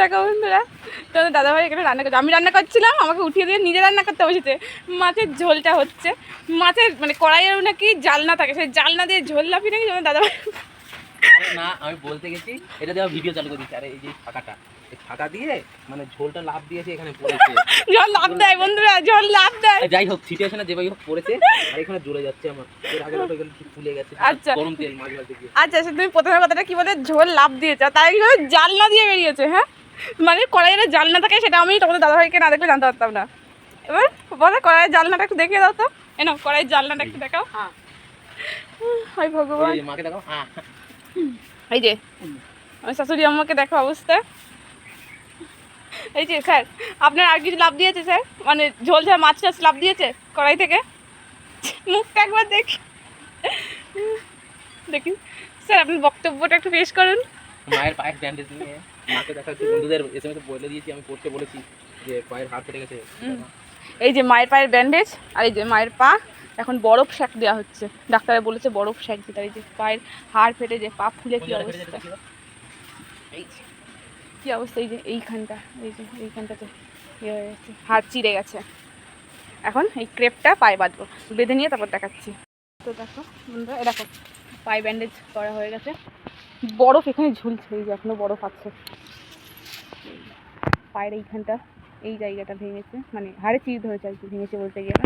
দেখো বন্ধুরা, তোমাদের দাদাভাই এখানে রান্না করছে, আমি রান্না করছিলাম, আমাকে উঠিয়ে দিয়ে নিজে রান্না করতে বসেছে। মাছের ঝোলটা হচ্ছে, মাছের মানে কড়াইয়ের নাকি জালনা থাকে, সেই জালনা দিয়ে ঝোল লাফিয়ে নাকি তোমাদের দাদাভাই। না আমি বলতে গেছি এটা দেওয়া ভিডিও চালু করেছি। আরে এই যে ফাঁকাটা, এই ফাঁকা দিয়ে মানে ঝোলটা লাভ দিয়েছে এখানে পড়েছে। ঝোল লাভ দেয় বন্ধুরা, ঝোল লাভ দেয়। যাই হোক সিচুয়েশনে যেভাবে হোক পড়েছে আর এখানে জ্বলে যাচ্ছে আমার। এর আগে তো এগুলো ফুলে গেছে। আচ্ছা গরম তেল মাছ ভাজতে গিয়ে। আচ্ছা, তুমি প্রথমে কথাটা কি বলে ঝোল লাভ দিয়েছে, তাই কি বলে জালনা দিয়ে বেরিয়েছে? হ্যাঁ, মানে কড়াইয়ের জালনা থাকে, সেটা আমি তোমাদের দাদাভাইকে না দেখলে জানতে পারতাম না। এবার বলে কড়াইয়ের জালনাটা একটু দেখিয়ে দাও তো। এনো কড়াইয়ের জালনাটা একটু দেখাও। হাই ভগবান, এই যে মাকে দেখো। এই যে আমার শাশুড়ি আম্মাকে দেখো অবস্থা। এই যে স্যার, আপনার আর কিছু লাভ দিয়েছে স্যার? মানে ঝোল ছাড়া মাছ টাছ লাভ দিয়েছে কড়াই থেকে? মুখটা একবার দেখি, দেখি স্যার আপনার বক্তব্যটা একটু পেশ করুন। মায়ের পায়ের ব্যান্ডেজ নিয়ে মাকে দেখাচ্ছি, বন্ধুদের এসএমএস বলে দিয়েছি, আমি পড়তে বলেছি যে পায়ের হাড় কেটে গেছে। এই যে মায়ের পায়ের ব্যান্ডেজ, আর এই যে মায়ের পা এখন বরফ সেঁক দেওয়া হচ্ছে, ডাক্তারে বলেছে বরফ সেঁক দিতে। এই যে পায়ের হাড় ফেটে যে পা ফুলে কি অবস্থা, কি অবস্থা। এই যে এইখানটা, এই যে এইখানটাতে ইয়ে হয়ে গেছে, হাড় চিড়ে গেছে। এখন এই ক্রেপটা পায়ে বাঁধবো, বেঁধে নিয়ে তারপর দেখাচ্ছি। তো দেখো বন্ধুরা, এ দেখো পায়ে ব্যান্ডেজ করা হয়ে গেছে, বরফ এখানে ঝুলছে, এই যে এখনো বরফ আছে। পায়ের এইখানটা, এই জায়গাটা ভেঙেছে, মানে হাড়ে চিড় ধরেছে আর কি, ভেঙেছে বলতে গেলে।